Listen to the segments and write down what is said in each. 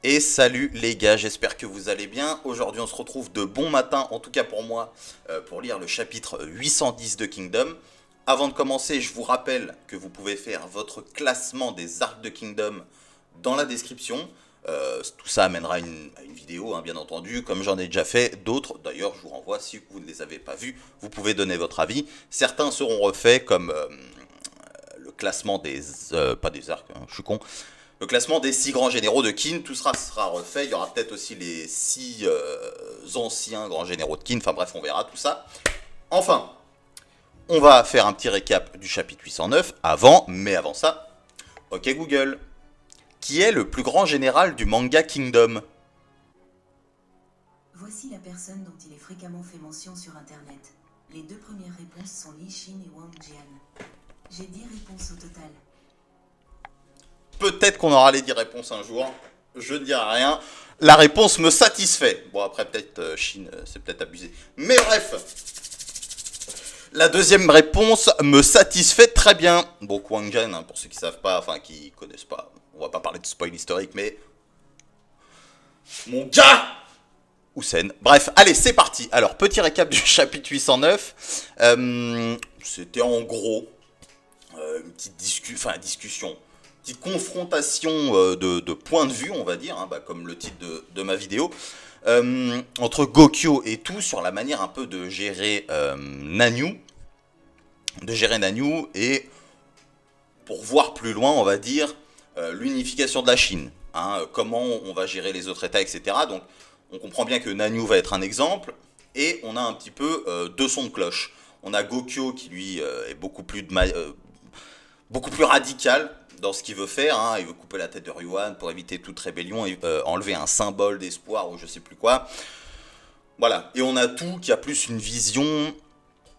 Et salut les gars, j'espère que vous allez bien. Aujourd'hui on se retrouve de bon matin, en tout cas pour moi, pour lire le chapitre 810 de Kingdom. Avant de commencer, je vous rappelle que vous pouvez faire votre classement des arcs de Kingdom dans la description. Tout ça amènera à une vidéo, hein, bien entendu, comme j'en ai déjà fait d'autres. D'ailleurs, je vous renvoie, si vous ne les avez pas vus, vous pouvez donner votre avis. Certains seront refaits, comme le classement des... pas des arcs, hein, je suis con. Le classement des 6 grands généraux de Qin, tout sera refait. Il y aura peut-être aussi les 6 anciens grands généraux de Qin. Enfin bref, on verra tout ça. Enfin, on va faire un petit récap du chapitre 809 mais avant ça, ok Google, qui est le plus grand général du manga Kingdom? Voici la personne dont il est fréquemment fait mention sur internet. Les deux premières réponses sont Li Shin et Wang Jian. J'ai 10 réponses au total. Peut-être qu'on aura les 10 réponses un jour. Je ne dirai rien. La réponse me satisfait. Bon, après, peut-être Chine, c'est peut-être abusé. Mais bref. La deuxième réponse me satisfait très bien. Bon, Wang Jian, hein, pour ceux qui ne savent pas, enfin, qui connaissent pas. On va pas parler de spoil historique, mais... Mon gars Hussein. Bref, allez, c'est parti. Alors, petit récap du chapitre 809. C'était en gros une petite discussion. Petite confrontation de points de vue, on va dire, hein, comme le titre de ma vidéo, entre Gokyo et tout sur la manière un peu de gérer Nanyu, et pour voir plus loin, on va dire, l'unification de la Chine, hein, comment on va gérer les autres États, etc. Donc on comprend bien que Nanyu va être un exemple, et on a un petit peu deux sons de cloche. On a Gokyo qui lui est beaucoup plus radical dans ce qu'il veut faire, hein. Il veut couper la tête de Ryuan pour éviter toute rébellion et enlever un symbole d'espoir ou je sais plus quoi. Voilà, et on a tout qui a plus une vision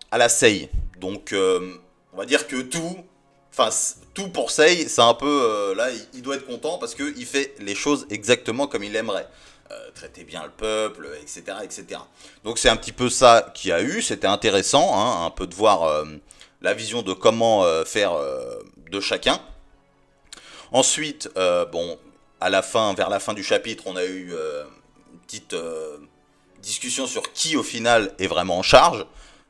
à la Sei. Donc on va dire que tout pour Sei, c'est un peu, là il doit être content parce qu'il fait les choses exactement comme il aimerait. Traiter bien le peuple, etc. etc. Donc c'est un petit peu ça qu'il y a eu, c'était intéressant, hein, un peu de voir la vision de comment faire de chacun. Ensuite, bon, vers la fin du chapitre, on a eu une petite discussion sur qui au final est vraiment en charge.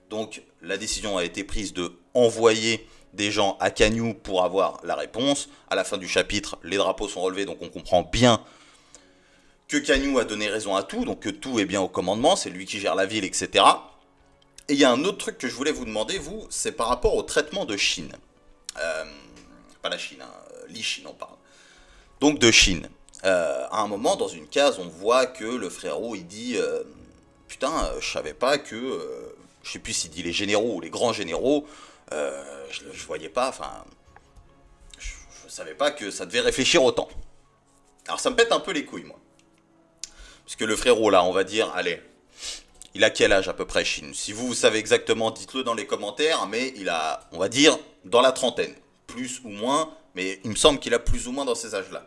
Donc la décision a été prise de envoyer des gens à Kanyu pour avoir la réponse. À la fin du chapitre, les drapeaux sont relevés, donc on comprend bien que Kanyu a donné raison à tout, donc que tout est bien au commandement, c'est lui qui gère la ville, etc. Et il y a un autre truc que je voulais vous demander, vous, c'est par rapport au traitement de Chine. Pas la Chine, hein, Li Shin on parle. Donc de Chine. À un moment, dans une case, on voit que le frérot, il dit putain, je savais pas que... je sais plus s'il dit les généraux ou les grands généraux, je voyais pas, enfin... Je savais pas que ça devait réfléchir autant. Alors ça me pète un peu les couilles, moi. Parce que le frérot, là, on va dire, allez, il a quel âge à peu près, Chine? Si vous savez exactement, dites-le dans les commentaires, mais il a, on va dire, dans la trentaine. Plus ou moins, mais il me semble qu'il a plus ou moins dans ces âges-là.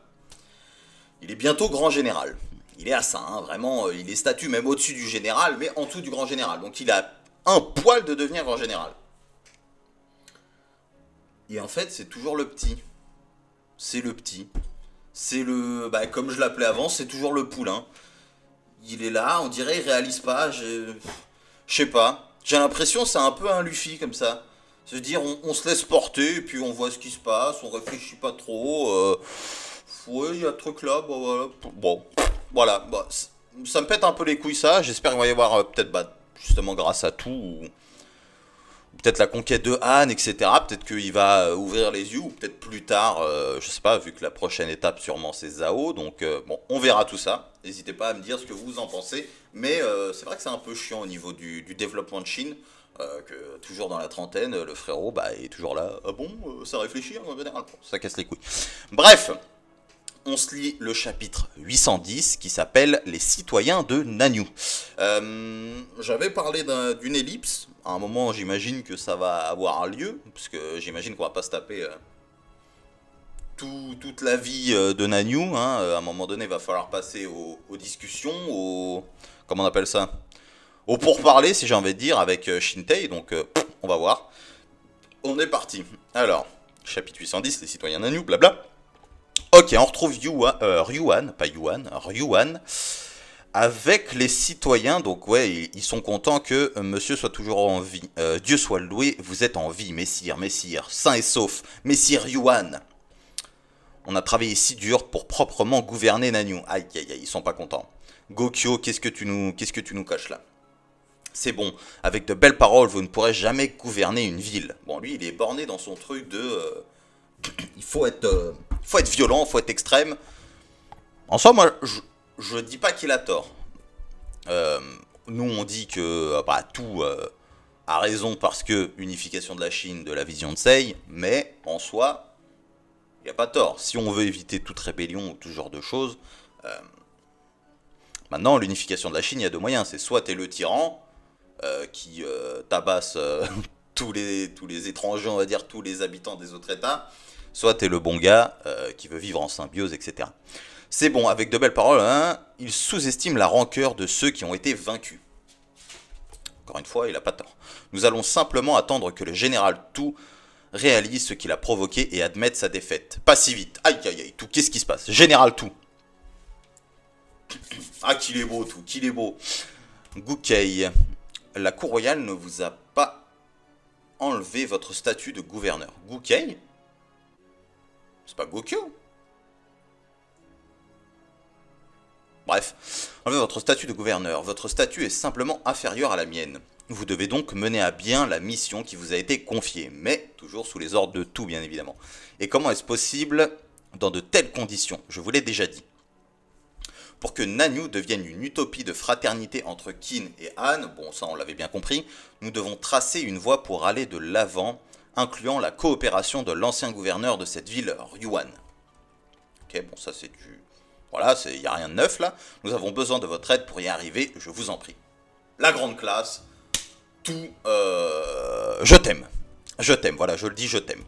Il est bientôt grand général. Il est à ça, hein, vraiment, il est statut même au-dessus du général, mais en dessous du grand général. Donc il a un poil de devenir grand général. Et en fait, c'est toujours le petit. C'est le petit. C'est le... comme je l'appelais avant, c'est toujours le poulain. Il est là, on dirait, il réalise pas, je sais pas. J'ai l'impression c'est un peu un Luffy comme ça. Se dire on se laisse porter, et puis on voit ce qui se passe, on réfléchit pas trop. Ouais, il y a un truc là, bon voilà. Bon, voilà. Ça me pète un peu les couilles ça, j'espère qu'il va y avoir peut-être justement grâce à tout, ou peut-être la conquête de Han, etc. Peut-être qu'il va ouvrir les yeux, ou peut-être plus tard, je sais pas, vu que la prochaine étape sûrement c'est Zao. Donc bon, on verra tout ça. N'hésitez pas à me dire ce que vous en pensez. Mais c'est vrai que c'est un peu chiant au niveau du développement de Chine. Que toujours dans la trentaine, le frérot est toujours là. Ah bon, ça réfléchit en général. Ça casse les couilles. Bref, on se lit le chapitre 810 qui s'appelle Les citoyens de Nanyu. J'avais parlé d'une ellipse. À un moment, j'imagine que ça va avoir lieu, parce que j'imagine qu'on va pas se taper toute la vie de Nanyu. Hein. À un moment donné, il va falloir passer aux discussions, comment on appelle ça, au pourparler, si j'ai envie de dire, avec Shintei. Donc, on va voir. On est parti. Alors, chapitre 810, les citoyens Nanyu, blabla. Ok, on retrouve Ryuan, pas Yuan, Ryuan, avec les citoyens. Donc ouais, ils sont contents que monsieur soit toujours en vie. Dieu soit loué, vous êtes en vie, messire, sain et sauf, messire Yuan. On a travaillé si dur pour proprement gouverner Nanyu. Aïe, aïe, aïe, ils sont pas contents. Gokyo, qu'est-ce que tu nous caches là? C'est bon, avec de belles paroles, vous ne pourrez jamais gouverner une ville. Bon, lui, il est borné dans son truc de... il faut être violent, il faut être extrême. En soi, moi, je dis pas qu'il a tort. Nous, on dit que tout a raison parce que unification de la Chine, de la vision de Sei, mais en soi, il n'y a pas tort. Si on veut éviter toute rébellion ou tout ce genre de choses, maintenant, l'unification de la Chine, il y a deux moyens. C'est soit t'es le tyran qui tabasse tous les étrangers, on va dire, tous les habitants des autres États, soit t'es le bon gars qui veut vivre en symbiose, etc. C'est bon, avec de belles paroles, hein, il sous-estime la rancœur de ceux qui ont été vaincus. Encore une fois, il n'a pas tort. Nous allons simplement attendre que le général Tu réalise ce qu'il a provoqué et admette sa défaite. Pas si vite. Aïe, aïe, aïe, Tu, qu'est-ce qui se passe? Général Tu. Ah, qu'il est beau, Tu, qu'il est beau. Gukei, la cour royale ne vous a pas enlevé votre statut de gouverneur. Gukei? C'est pas Gokyo? Bref, enlevez votre statut de gouverneur. Votre statut est simplement inférieur à la mienne. Vous devez donc mener à bien la mission qui vous a été confiée, mais toujours sous les ordres de tout, bien évidemment. Et comment est-ce possible dans de telles conditions? Je vous l'ai déjà dit. Pour que Nanyu devienne une utopie de fraternité entre Qin et Han, bon ça on l'avait bien compris, nous devons tracer une voie pour aller de l'avant, incluant la coopération de l'ancien gouverneur de cette ville, Ryuan. Ok, bon ça c'est du... Voilà, il n'y a rien de neuf là. Nous avons besoin de votre aide pour y arriver, je vous en prie. La grande classe, tout... Je t'aime. Je t'aime, voilà, je le dis, je t'aime.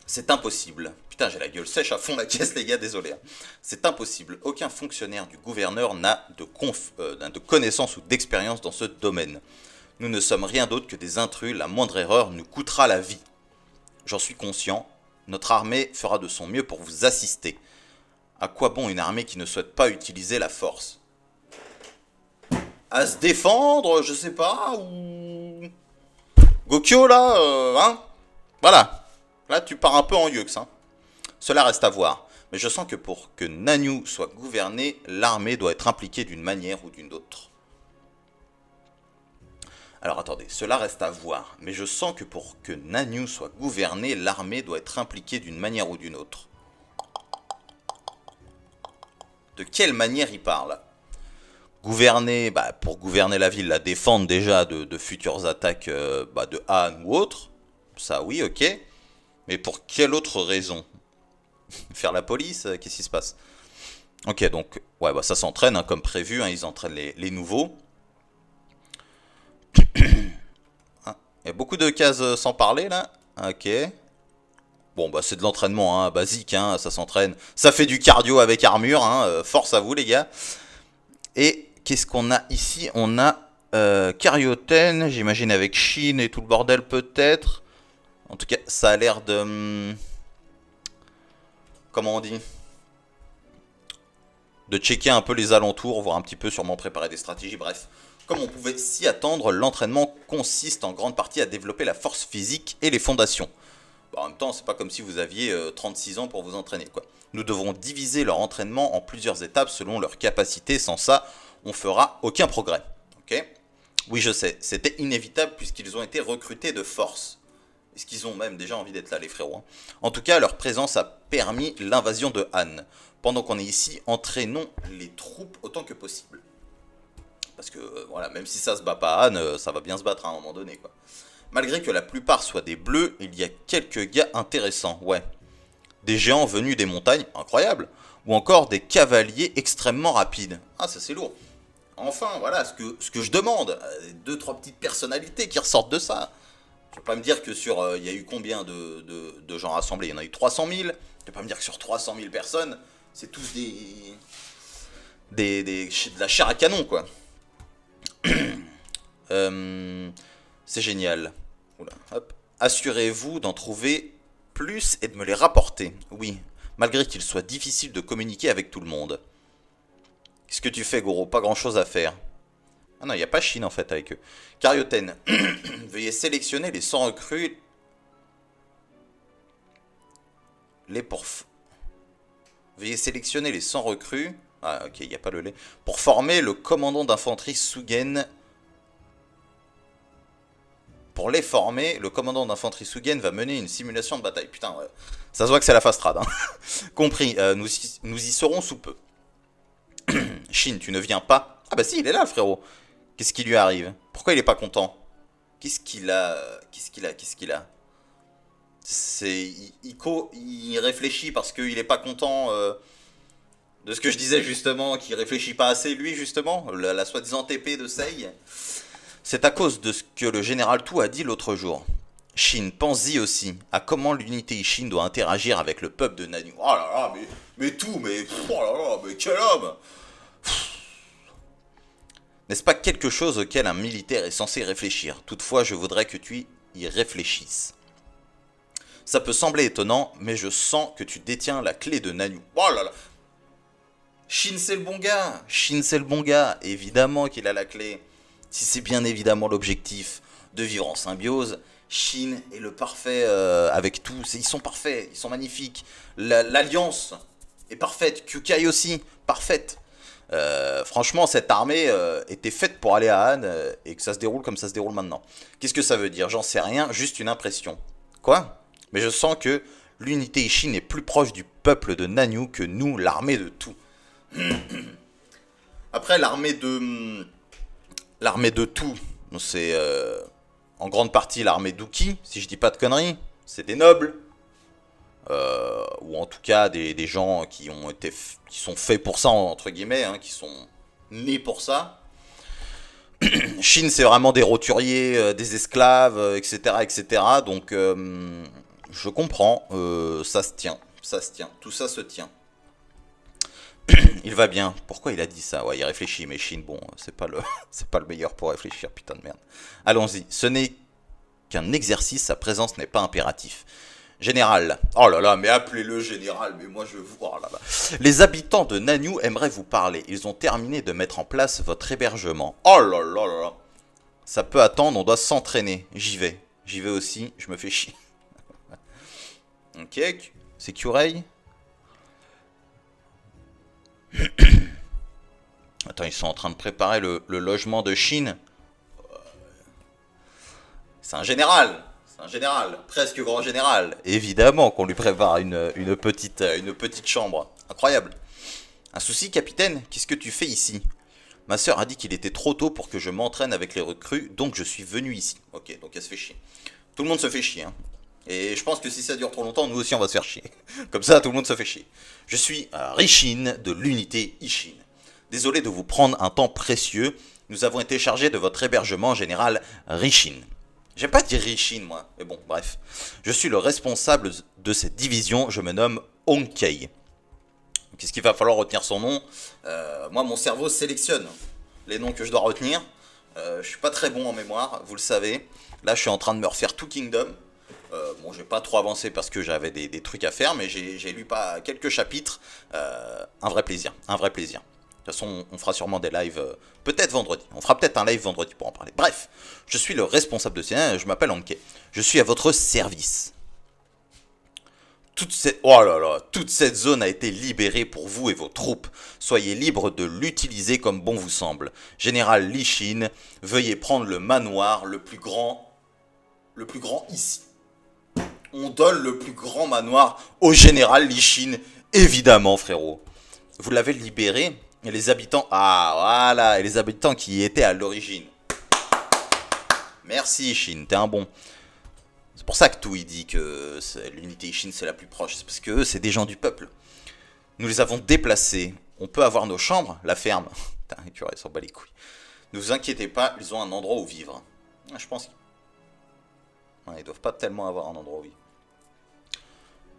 C'est impossible. Putain, j'ai la gueule sèche à fond la caisse, les gars, désolé. C'est impossible. Aucun fonctionnaire du gouverneur n'a de connaissances ou d'expérience dans ce domaine. Nous ne sommes rien d'autre que des intrus, la moindre erreur nous coûtera la vie. J'en suis conscient. Notre armée fera de son mieux pour vous assister. À quoi bon une armée qui ne souhaite pas utiliser la force? À se défendre, je sais pas, ou... Gokyo, là, hein? Voilà. Là, tu pars un peu en yeux, hein. Cela reste à voir. Mais je sens que pour que Nanyu soit gouverné, l'armée doit être impliquée d'une manière ou d'une autre. Alors attendez, cela reste à voir, mais je sens que pour que Nanyu soit gouverné, l'armée doit être impliquée d'une manière ou d'une autre. De quelle manière il parle? Gouverner, pour gouverner la ville, la défendre déjà de futures attaques de Han ou autres, ça oui, ok. Mais pour quelle autre raison? Faire la police? Qu'est-ce qui se passe? Ok, donc, ouais, ça s'entraîne, hein, comme prévu, hein, ils entraînent les nouveaux. Il y a beaucoup de cases sans parler là. Ok. Bon c'est de l'entraînement hein, basique, hein, ça s'entraîne. Ça fait du cardio avec armure, hein, force à vous les gars. Et qu'est-ce qu'on a ici? On a Karyoten, j'imagine avec Chine et tout le bordel peut-être. En tout cas ça a l'air de... Comment on dit? De checker un peu les alentours, voir un petit peu sûrement préparer des stratégies, bref. Comme on pouvait s'y attendre, l'entraînement consiste en grande partie à développer la force physique et les fondations. En même temps, c'est pas comme si vous aviez 36 ans pour vous entraîner, quoi. Nous devrons diviser leur entraînement en plusieurs étapes selon leur capacité. Sans ça, on fera aucun progrès. Ok? Oui, je sais, c'était inévitable puisqu'ils ont été recrutés de force. Est-ce qu'ils ont même déjà envie d'être là, les frérots, hein? En tout cas, leur présence a permis l'invasion de Han. Pendant qu'on est ici, entraînons les troupes autant que possible. Parce que, voilà, même si ça se bat pas Han, ça va bien se battre à un moment donné, quoi. Malgré que la plupart soient des bleus, il y a quelques gars intéressants, ouais. Des géants venus des montagnes, incroyable. Ou encore des cavaliers extrêmement rapides. Ah, ça c'est lourd. Enfin, voilà, ce que je demande. 2-3 petites personnalités qui ressortent de ça. Tu vas pas me dire que sur... il y a eu combien de gens rassemblés? Il y en a eu 300 000. Tu vas pas me dire que sur 300 000 personnes, c'est tous de la chair à canon, quoi. C'est génial. Oula, hop. Assurez-vous d'en trouver plus et de me les rapporter. Oui, malgré qu'il soit difficile de communiquer avec tout le monde. Qu'est-ce que tu fais, Goro? Pas grand-chose à faire. Ah non, il n'y a pas Chine en fait avec eux. Carioten, veuillez sélectionner les 100 recrues. Veuillez sélectionner les 100 recrues. Ah ok, il n'y a pas le lait. Pour former le commandant d'infanterie Sugen. Pour les former, le commandant d'infanterie Sugen va mener une simulation de bataille. Putain, ouais. Ça se voit que c'est la fastrade. Hein. Compris, nous y serons sous peu. Shin, tu ne viens pas? Ah bah si, il est là, le frérot. Qu'est-ce qui lui arrive? Pourquoi il est pas content? Qu'est-ce qu'il a? Il réfléchit parce qu'il est pas content de ce que je disais justement, qu'il réfléchit pas assez lui justement, la soi-disant TP de Sei. C'est à cause de ce que le général Tu a dit l'autre jour. Shin, pense-y aussi à comment l'unité Ishin doit interagir avec le peuple de Nanu. Oh là là, mais oh là là, mais quel homme! N'est-ce pas quelque chose auquel un militaire est censé réfléchir? Toutefois, je voudrais que tu y réfléchisses. Ça peut sembler étonnant, mais je sens que tu détiens la clé de Nanu. Oh là là! Shin, c'est le bon gars! Shin, c'est le bon gars! Évidemment qu'il a la clé. Si c'est bien évidemment l'objectif de vivre en symbiose, Shin est le parfait avec tous. Ils sont parfaits, ils sont magnifiques. L'alliance est parfaite. Kyukai aussi, parfaite. Franchement, cette armée était faite pour aller à Han et que ça se déroule comme ça se déroule maintenant. Qu'est-ce que ça veut dire? J'en sais rien, juste une impression. Quoi? Mais je sens que l'unité Ishin est plus proche du peuple de Nanu que nous, l'armée de tout. Après, l'armée de tout, c'est en grande partie l'armée d'Uki, si je dis pas de conneries. C'est des nobles. Ou en tout cas des gens qui sont faits pour ça, entre guillemets, hein, qui sont nés pour ça. Chine, c'est vraiment des roturiers, des esclaves, etc., etc. Donc, je comprends, ça se tient, tout ça se tient. Il va bien. Pourquoi il a dit ça? Ouais, il réfléchit, mais Chine, bon, c'est pas le meilleur pour réfléchir, putain de merde. Allons-y, ce n'est qu'un exercice, sa présence n'est pas impératif. Général. Oh là là, mais appelez-le général, mais moi je vois. Oh là là. Les habitants de Nanu aimeraient vous parler. Ils ont terminé de mettre en place votre hébergement. Oh là là là là. Ça peut attendre, on doit s'entraîner. J'y vais. J'y vais aussi, je me fais chier. Ok, c'est Kurei. Attends, ils sont en train de préparer le logement de Chine. C'est un général. Un général, presque grand général. Évidemment qu'on lui prépare une petite chambre. Incroyable. Un souci, capitaine? Qu'est-ce que tu fais ici? Ma sœur a dit qu'il était trop tôt pour que je m'entraîne avec les recrues, donc je suis venu ici. Ok, donc elle se fait chier. Tout le monde se fait chier. Hein. Et je pense que si ça dure trop longtemps, nous aussi on va se faire chier. Comme ça, tout le monde se fait chier. Je suis Rishin de l'unité Ishin. Désolé de vous prendre un temps précieux. Nous avons été chargés de votre hébergement, général Rishin. J'aime pas dire Rishin, moi, mais bon, bref. Je suis le responsable de cette division, je me nomme Onkei. Qu'est-ce qu'il va falloir retenir son nom? Moi, mon cerveau sélectionne les noms que je dois retenir. Je suis pas très bon en mémoire, vous le savez. Là, je suis en train de me refaire tout Kingdom. Bon, j'ai pas trop avancé parce que j'avais des trucs à faire, mais j'ai lu pas quelques chapitres. Un vrai plaisir, un vrai plaisir. De toute façon, on fera sûrement des lives, peut-être vendredi. On fera peut-être un live vendredi pour en parler. Bref, je suis le responsable de ça, je m'appelle Anke. Je suis à votre service. Toute cette zone a été libérée pour vous et vos troupes. Soyez libres de l'utiliser comme bon vous semble. Général Li Shin, veuillez prendre le manoir le plus grand ici. On donne le plus grand manoir au général Li Shin, évidemment, frérot. Vous l'avez libéré? Et les habitants, et les habitants qui y étaient à l'origine. Merci Shin, t'es un bon. C'est pour ça que tout il dit que l'unité Shin c'est la plus proche, c'est parce que eux c'est des gens du peuple. Nous les avons déplacés, on peut avoir nos chambres, la ferme. Putain, les curés s'en bat les couilles. Ne vous inquiétez pas, ils ont un endroit où vivre. Je pense qu'ils doivent pas tellement avoir un endroit où vivre.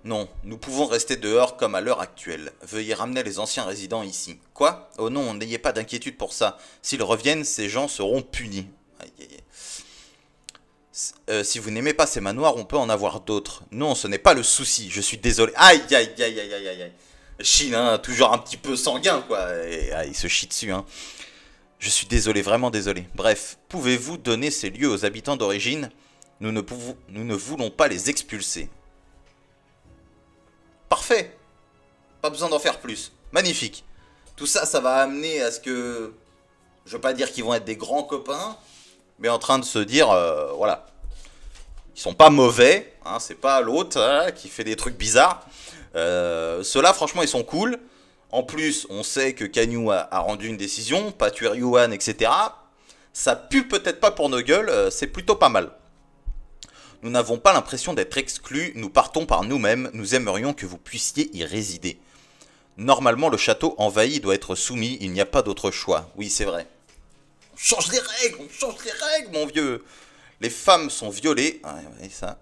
Non, nous pouvons rester dehors comme à l'heure actuelle. Veuillez ramener les anciens résidents ici. Quoi? Oh non, n'ayez pas d'inquiétude pour ça. S'ils reviennent, ces gens seront punis. Aïe, aïe, aïe. Si vous n'aimez pas ces manoirs, on peut en avoir d'autres. Non, ce n'est pas le souci, je suis désolé. Aïe, aïe, aïe, aïe, aïe, aïe, aïe. Shin, hein, toujours un petit peu sanguin, quoi. Et, il se chie dessus, hein. Je suis désolé, vraiment désolé. Bref, pouvez-vous donner ces lieux aux habitants d'origine? Nous ne voulons pas les expulser. Parfait. Pas besoin d'en faire plus. Magnifique. Tout ça, ça va amener à ce que... Je veux pas dire qu'ils vont être des grands copains, mais en train de se dire, voilà. Ils sont pas mauvais, hein, c'est pas l'autre hein, qui fait des trucs bizarres. Ceux-là, franchement, ils sont cool. En plus, on sait que Kanyu a rendu une décision, pas tuer Yuan, etc. Ça pue peut-être pas pour nos gueules, c'est plutôt pas mal. Nous n'avons pas l'impression d'être exclus, nous partons par nous-mêmes, nous aimerions que vous puissiez y résider. Normalement, le château envahi doit être soumis, il n'y a pas d'autre choix. Oui, c'est vrai. On change les règles, mon vieux. Les femmes sont violées,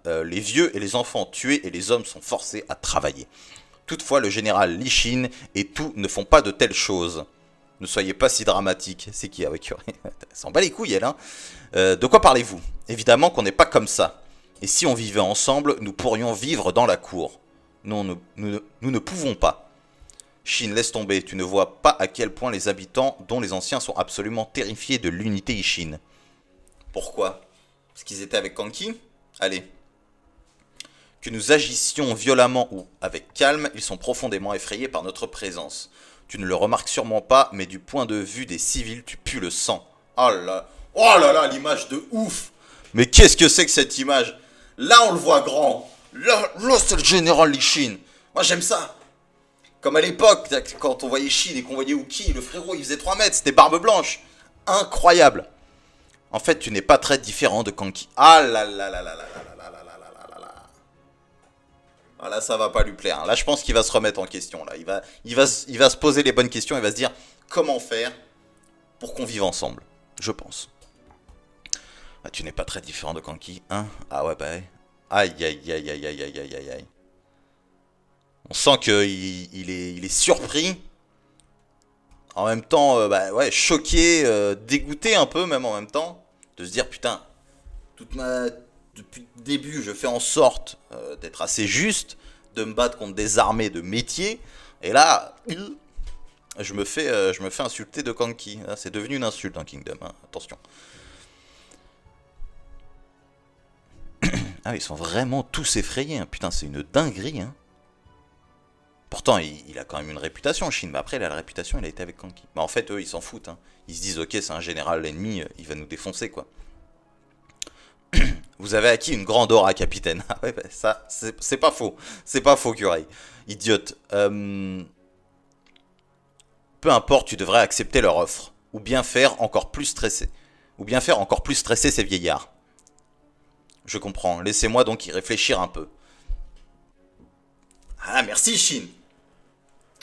les vieux et les enfants tués et les hommes sont forcés à travailler. Toutefois, le général Li Shin et tout ne font pas de telles choses. Ne soyez pas si dramatique. C'est qui avec s'en bat les couilles, elle, hein. De quoi parlez-vous? Évidemment qu'on n'est pas comme ça. Et si on vivait ensemble, nous pourrions vivre dans la cour. Non, nous ne pouvons pas. Shin, laisse tomber. Tu ne vois pas à quel point les habitants, dont les anciens, sont absolument terrifiés de l'unité Ishin. Pourquoi? Parce qu'ils étaient avec Kanki? Allez. Que nous agissions violemment ou avec calme, ils sont profondément effrayés par notre présence. Tu ne le remarques sûrement pas, mais du point de vue des civils, tu pues le sang. Oh là là, l'image de ouf! Mais qu'est-ce que c'est que cette image? Là, on le voit grand. Là c'est le général Li Shin. Moi, j'aime ça. Comme à l'époque, quand on voyait Shin et qu'on voyait Uki, le frérot, il faisait 3 mètres, c'était barbe blanche. Incroyable. En fait, tu n'es pas très différent de Kanki. Ah là là là là là là là là là là là là. Ah là, ça va pas lui plaire. Là, je pense qu'il va se remettre en question. Là, il va se poser les bonnes questions. Il va se dire comment faire pour qu'on vive ensemble. Je pense. Ah, tu n'es pas très différent de Kanki, hein? Ah ouais, bah ouais. Aïe, aïe, aïe, aïe, aïe, aïe, aïe, aïe, aïe. On sent qu'il est surpris. En même temps, bah ouais, choqué, dégoûté un peu, même en même temps. De se dire, putain, depuis le début, je fais en sorte d'être assez juste, de me battre contre des armées de métier. Et là, je me fais insulter de Kanki. C'est devenu une insulte dans Kingdom, hein. Attention. Ah, ils sont vraiment tous effrayés, hein. Putain, c'est une dinguerie, hein. Pourtant, il a quand même une réputation, Shin. Mais après, il a la réputation, il a été avec Kanki. Mais en fait, eux, ils s'en foutent, hein. Ils se disent, ok, c'est un général ennemi, il va nous défoncer, quoi. Vous avez acquis une grande aura, capitaine. Ah ouais, bah, ça, c'est pas faux. C'est pas faux, Kurei. Idiote. Peu importe, tu devrais accepter leur offre. Ou bien faire encore plus stresser. Ou bien faire encore plus stresser ces vieillards. Je comprends. Laissez-moi donc y réfléchir un peu. Ah, merci, Shin.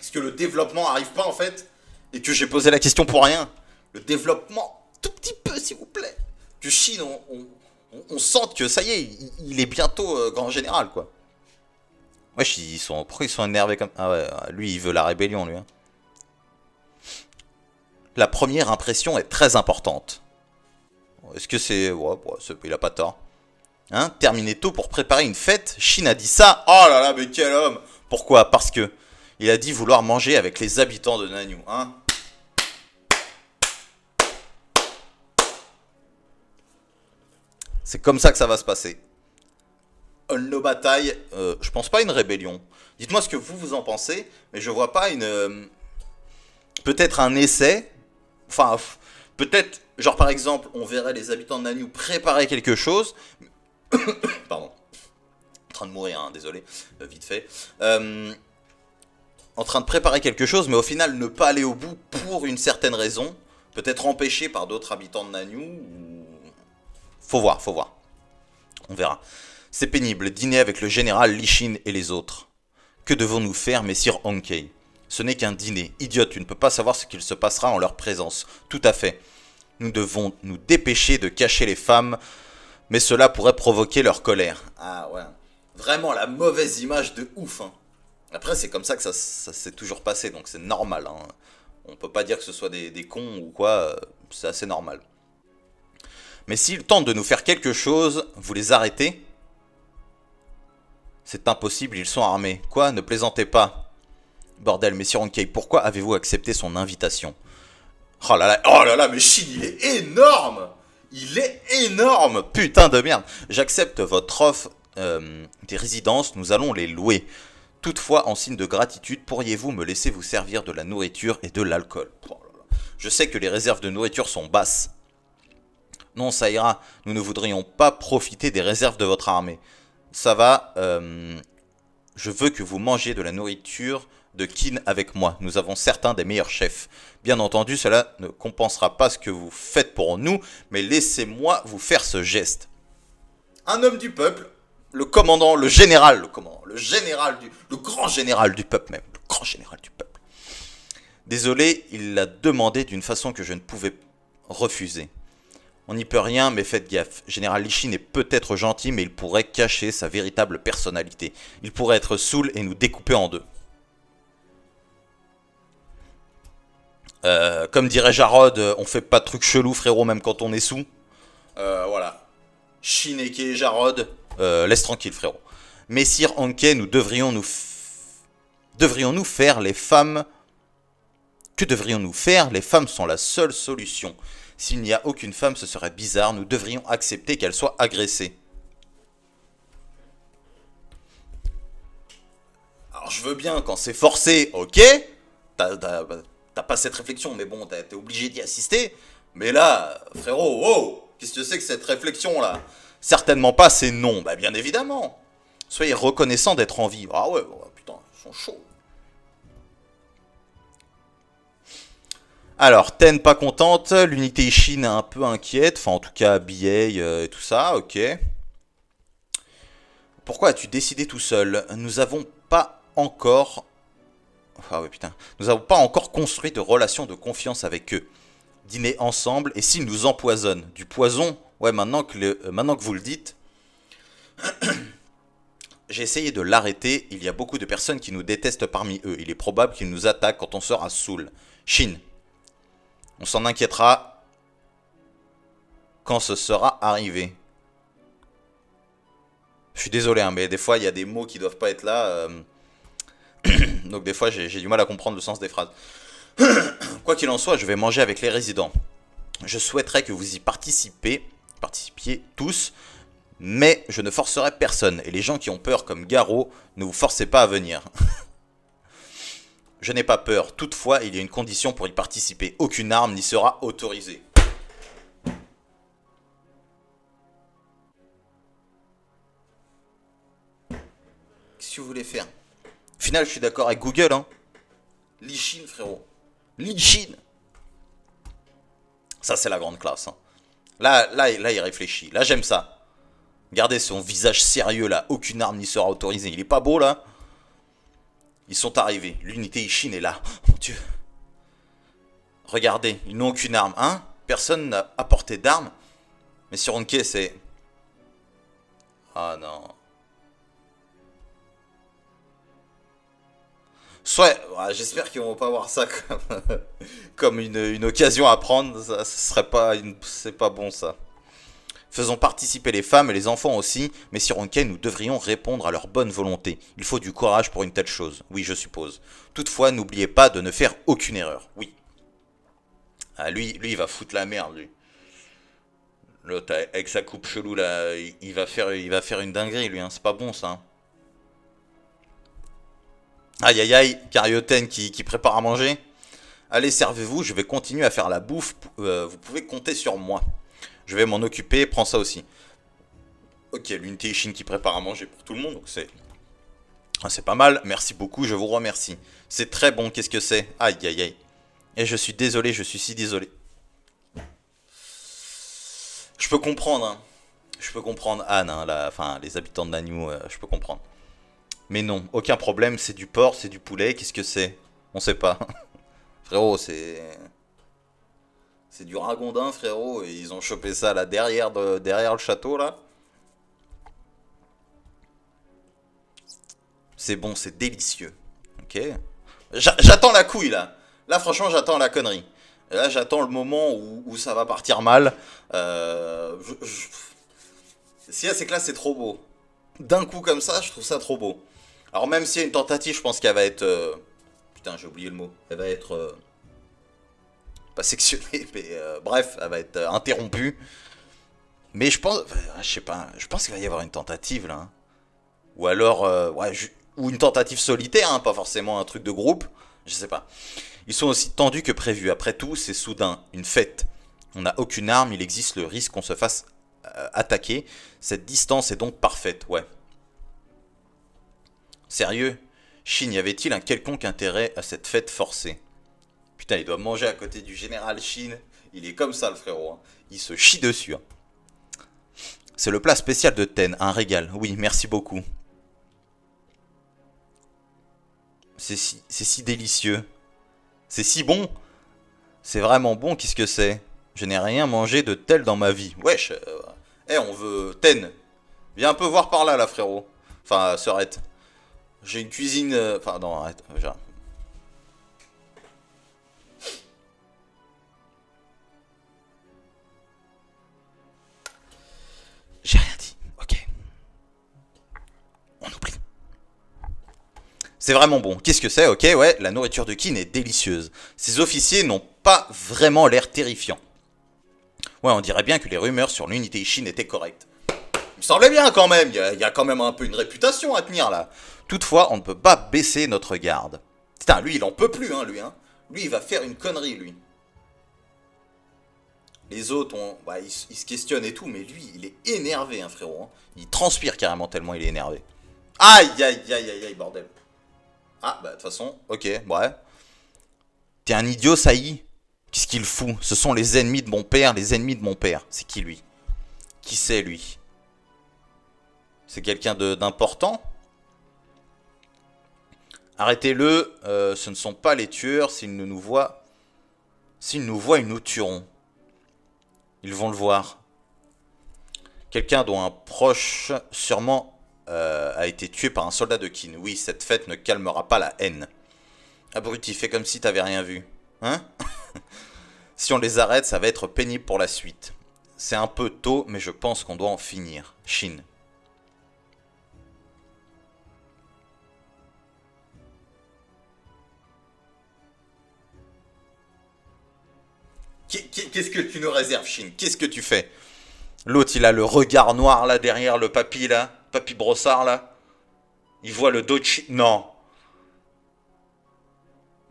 Est-ce que le développement arrive pas, en fait? Et que j'ai posé la question pour rien? Le développement, tout petit peu, s'il vous plaît. Que Shin, on sente que ça y est, il est bientôt grand général, quoi. Wesh, pourquoi ils sont énervés comme... Ah ouais, lui, il veut la rébellion, lui. Hein. La première impression est très importante. Est-ce que c'est... Ouais, il a pas tort. Hein, terminer tôt pour préparer une fête. Shin a dit ça. Oh là là, mais quel homme! Pourquoi? Parce que il a dit vouloir manger avec les habitants de Nanyu. Hein. C'est comme ça que ça va se passer. No bataille, je pense pas à une rébellion. Dites-moi ce que vous en pensez, mais je vois pas une... peut-être un essai. Enfin, peut-être, genre par exemple, on verrait les habitants de Nanyu préparer quelque chose. Pardon. En train de mourir, hein, désolé, vite fait. En train de préparer quelque chose, mais au final ne pas aller au bout pour une certaine raison. Peut-être empêché par d'autres habitants de Nanyu. Ou... Faut voir. On verra. C'est pénible, dîner avec le général Li Shin et les autres. Que devons-nous faire, messire Honkei? Ce n'est qu'un dîner. Idiote, tu ne peux pas savoir ce qu'il se passera en leur présence. Tout à fait. Nous devons nous dépêcher de cacher les femmes, mais cela pourrait provoquer leur colère. Ah ouais. Vraiment la mauvaise image de ouf. Hein. Après, c'est comme ça que ça s'est toujours passé, donc c'est normal. Hein. On peut pas dire que ce soit des cons ou quoi, c'est assez normal. Mais s'ils tentent de nous faire quelque chose, vous les arrêtez? C'est impossible, ils sont armés. Quoi? Ne plaisantez pas. Bordel, Messire Onkei, pourquoi avez-vous accepté son invitation? Oh là là, mais Shin, il est énorme! Il est énorme! Putain de merde! J'accepte votre offre des résidences, nous allons les louer. Toutefois, en signe de gratitude, pourriez-vous me laisser vous servir de la nourriture et de l'alcool? Oh là là. Je sais que les réserves de nourriture sont basses. Non, ça ira. Nous ne voudrions pas profiter des réserves de votre armée. Ça va. Je veux que vous mangiez de la nourriture de Kin avec moi. Nous avons certains des meilleurs chefs. Bien entendu, cela ne compensera pas ce que vous faites pour nous, mais laissez-moi vous faire ce geste. Un homme du peuple, le commandant, le grand général du peuple même, le grand général du peuple. Désolé, il l'a demandé d'une façon que je ne pouvais refuser. On n'y peut rien, mais faites gaffe. Général Lichin est peut-être gentil, mais il pourrait cacher sa véritable personnalité. Il pourrait être saoul et nous découper en deux. Comme dirait Jarod, on fait pas de trucs chelous, frérot, même quand on est sous. Voilà. Shineke et Jarod, laisse tranquille, frérot. Messire Ankei, nous devrions-nous faire les femmes... Que devrions-nous faire? Les femmes sont la seule solution. S'il n'y a aucune femme, ce serait bizarre. Nous devrions accepter qu'elle soit agressée. Alors je veux bien quand c'est forcé, ok. T'as pas cette réflexion, mais bon, t'es obligé d'y assister. Mais là, frérot, wow, qu'est-ce que c'est que cette réflexion-là? Certainement pas, c'est non. Bah bien évidemment. Soyez reconnaissant d'être en vie. Ah ouais, oh, putain, ils sont chauds. Alors, Ten pas contente, l'unité Ishin un peu inquiète, enfin en tout cas BA et tout ça, ok. Pourquoi as-tu décidé tout seul? Nous avons pas encore... Ah ouais putain. Nous n'avons pas encore construit de relation de confiance avec eux. Dîner ensemble, et s'ils nous empoisonnent? Du poison? Ouais, maintenant que vous le dites... J'ai essayé de l'arrêter, il y a beaucoup de personnes qui nous détestent parmi eux. Il est probable qu'ils nous attaquent quand on sera saoul. Shin. On s'en inquiétera quand ce sera arrivé. Je suis désolé, hein, mais des fois, il y a des mots qui doivent pas être là. Donc des fois, j'ai du mal à comprendre le sens des phrases. Quoi qu'il en soit, je vais manger avec les résidents. Je souhaiterais que vous y participiez tous, mais je ne forcerai personne. Et les gens qui ont peur comme Garo, ne vous forcez pas à venir. Je n'ai pas peur. Toutefois, il y a une condition pour y participer. Aucune arme n'y sera autorisée. Qu'est-ce que vous voulez faire? Au final, je suis d'accord avec Google, hein. Lichin, frérot. Lichin. Ça, c'est la grande classe, hein. Là, il réfléchit. Là, j'aime ça. Regardez son visage sérieux, là. Aucune arme n'y sera autorisée. Il est pas beau, là? Ils sont arrivés. L'unité Ishin est là. Oh mon Dieu. Regardez, ils n'ont aucune arme, hein? Personne n'a apporté d'armes. Mais sur Onkei, c'est... Ah non. Soit, ouais, j'espère qu'ils vont pas voir ça comme une occasion à prendre. Ça serait pas... C'est pas bon, ça. Faisons participer les femmes et les enfants aussi, mais sur Onkei, nous devrions répondre à leur bonne volonté. Il faut du courage pour une telle chose, oui, je suppose. Toutefois, n'oubliez pas de ne faire aucune erreur, oui. Ah, lui, il va foutre la merde, lui. L'autre, avec sa coupe chelou, là, il va faire une dinguerie, lui, hein. C'est pas bon, ça. Hein. Aïe, aïe, aïe, Karyoten qui prépare à manger. Allez, servez-vous, je vais continuer à faire la bouffe. Vous pouvez compter sur moi. Je vais m'en occuper, prends ça aussi. Ok, l'unité Ishin qui prépare à manger pour tout le monde, donc c'est pas mal. Merci beaucoup, je vous remercie. C'est très bon, qu'est-ce que c'est? Aïe, aïe, aïe. Et je suis désolé, je suis si désolé. Je peux comprendre, hein. Je peux comprendre Anne, hein, enfin, les habitants de Nanyue, je peux comprendre. Mais non, aucun problème, c'est du porc, c'est du poulet, qu'est-ce que c'est? On sait pas. Frérot, c'est du ragondin, frérot, et ils ont chopé ça là derrière le château là. C'est bon, c'est délicieux. Ok. J'attends la couille là. Là franchement j'attends la connerie. Et là, j'attends le moment où ça va partir mal. Ce qu'il y a, c'est que là, c'est trop beau. D'un coup comme ça, je trouve ça trop beau. Alors même s'il y a une tentative, je pense qu'elle va être... Putain, j'ai oublié le mot. Elle va être... pas sectionnée, mais bref, elle va être interrompue. Mais je pense... je sais pas, je pense qu'il va y avoir une tentative, là. Hein. Ou alors... ouais, ou une tentative solitaire, hein, pas forcément un truc de groupe. Je sais pas. Ils sont aussi tendus que prévu. Après tout, c'est soudain, une fête. On n'a aucune arme, il existe le risque qu'on se fasse attaquer. Cette distance est donc parfaite, ouais. Sérieux, Shin, y avait-il un quelconque intérêt à cette fête forcée? Putain, il doit manger à côté du général Shin. Il est comme ça, le frérot. Hein. Il se chie dessus. Hein. C'est le plat spécial de Ten, un régal. Oui, merci beaucoup. C'est si délicieux. C'est si bon. C'est vraiment bon, qu'est-ce que c'est? Je n'ai rien mangé de tel dans ma vie. Wesh. On veut... Ten. Viens un peu voir par là, là, frérot. Enfin, sœurette. J'ai une cuisine... Enfin, non, arrête. J'ai rien dit. Ok. On oublie. C'est vraiment bon. Qu'est-ce que c'est? Ok, ouais, la nourriture de Kin est délicieuse. Ces officiers n'ont pas vraiment l'air terrifiants. Ouais, on dirait bien que les rumeurs sur l'unité Shin étaient correctes. Il me semblait bien quand même, il y a quand même un peu une réputation à tenir là. Toutefois, on ne peut pas baisser notre garde. Putain, lui, il en peut plus, hein, lui. Hein. Lui, il va faire une connerie, lui. Les autres, ils se questionnent et tout, mais lui, il est énervé, hein, frérot. Hein. Il transpire carrément tellement il est énervé. Aïe, aïe, aïe, aïe, aïe, bordel. Ah, bah, de toute façon, ok, ouais. T'es un idiot, Saï. Qu'est-ce qu'il fout? Ce sont les ennemis de mon père, les ennemis de mon père. C'est qui, lui? Qui c'est, lui? C'est quelqu'un d'important? Arrêtez-le, ce ne sont pas les tueurs, s'ils nous voient, ils nous tueront. Ils vont le voir. Quelqu'un dont un proche, sûrement, a été tué par un soldat de Kin. Oui, cette fête ne calmera pas la haine. Abruti, fais comme si t'avais rien vu. Hein? Si on les arrête, ça va être pénible pour la suite. C'est un peu tôt, mais je pense qu'on doit en finir. Shin. Qu'est-ce que tu nous réserves, Shin? Qu'est-ce que tu fais? L'autre, il a le regard noir là derrière le papy là. Papy brossard là. Il voit le dos de Shin. Non.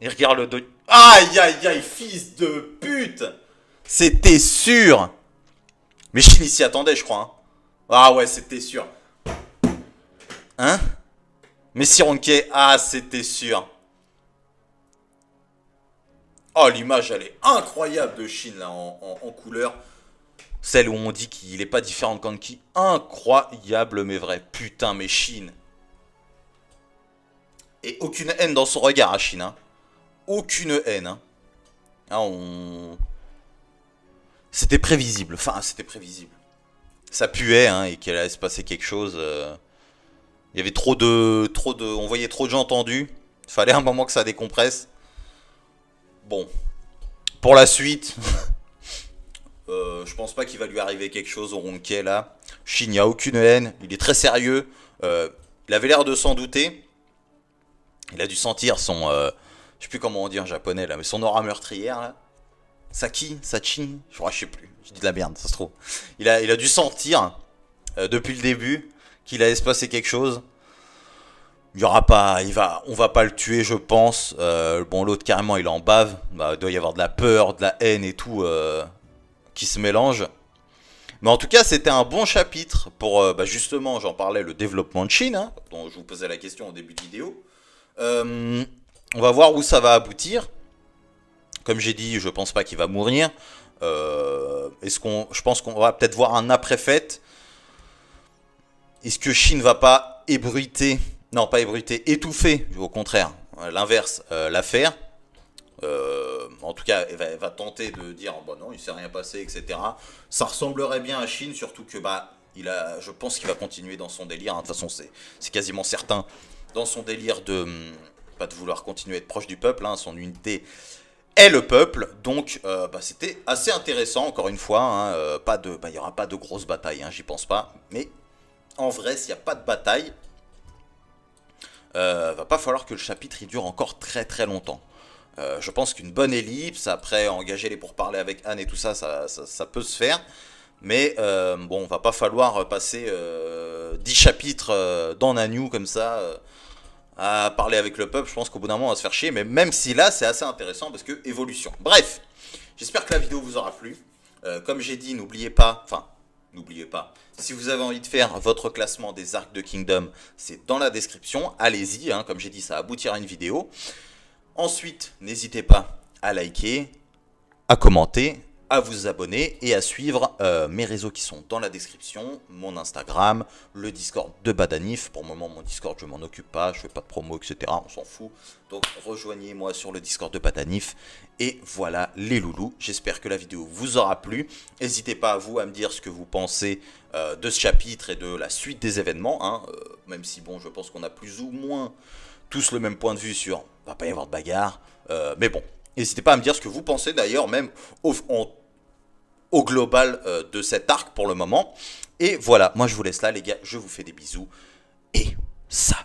Il regarde le dos. Aïe aïe aïe, fils de pute! C'était sûr! Mais Shin il s'y attendait, je crois. Hein. Ah ouais, c'était sûr. Hein? Mais Sironke, ah, c'était sûr. Oh, l'image, elle est incroyable de Shin là en couleur. Celle où on dit qu'il est pas différent de Kanki. Incroyable, mais vrai. Putain, mais Shin. Et aucune haine dans son regard à Shin. Hein. Aucune haine. Hein. Ah, c'était prévisible. Enfin, c'était prévisible. Ça puait, hein, et qu'il allait se passer quelque chose. Il y avait trop de... On voyait trop de gens tendus. Il fallait un moment que ça décompresse. Bon. Pour la suite... je pense pas qu'il va lui arriver quelque chose au Ronquet là. Shin, il n'y a aucune haine. Il est très sérieux. Il avait l'air de s'en douter. Il a dû sentir son... je sais plus comment on dit en japonais là, mais son aura meurtrière là. Saki, Sachi, je sais plus. Je dis de la merde, ça se trouve. Il a dû sentir depuis le début qu'il allait se passer quelque chose. Il y aura pas, on va pas le tuer, je pense. Bon, l'autre carrément, il en bave. Bah, il doit y avoir de la peur, de la haine et tout qui se mélangent. Mais en tout cas, c'était un bon chapitre pour justement, j'en parlais, le développement de Shin, hein, dont je vous posais la question au début de vidéo. On va voir où ça va aboutir. Comme j'ai dit, je pense pas qu'il va mourir. Je pense qu'on va peut-être voir un après-fête. Est-ce que Shin va pas ébruiter, non pas ébruiter, étouffer, au contraire, l'inverse, l'affaire. En tout cas, elle va tenter de dire bon non, il s'est rien passé, etc. Ça ressemblerait bien à Shin, surtout que je pense qu'il va continuer dans son délire. Hein. De toute façon, c'est quasiment certain dans son délire de pas de vouloir continuer à être proche du peuple. Hein. Son unité est le peuple. Donc c'était assez intéressant, encore une fois. Hein, il n'y aura pas de grosse bataille, hein, j'y pense pas. Mais en vrai, s'il n'y a pas de bataille, va pas falloir que le chapitre il dure encore très très longtemps. Je pense qu'une bonne ellipse, après engager les pourparlers avec Anne et tout ça, ça peut se faire. Mais bon, va pas falloir passer 10 chapitres dans Nanyue comme ça à parler avec le peuple. Je pense qu'au bout d'un moment on va se faire chier. Mais même si là c'est assez intéressant parce que évolution. Bref, j'espère que la vidéo vous aura plu. Comme j'ai dit, n'oubliez pas, si vous avez envie de faire votre classement des arcs de Kingdom, c'est dans la description. Allez-y, hein, comme j'ai dit, ça aboutira à une vidéo. Ensuite, n'hésitez pas à liker, à commenter, à vous abonner et à suivre mes réseaux qui sont dans la description, mon Instagram, le Discord de Badanif. Pour le moment, mon Discord, je m'en occupe pas, je fais pas de promo, etc. On s'en fout. Donc, rejoignez-moi sur le Discord de Badanif. Et voilà les loulous. J'espère que la vidéo vous aura plu. N'hésitez pas à me dire ce que vous pensez de ce chapitre et de la suite des événements. Hein. Même si, bon, je pense qu'on a plus ou moins tous le même point de vue sur va pas y avoir de bagarre. Mais bon. N'hésitez pas à me dire ce que vous pensez d'ailleurs, même au global de cet arc pour le moment. Et voilà, moi je vous laisse là les gars, je vous fais des bisous. Et ça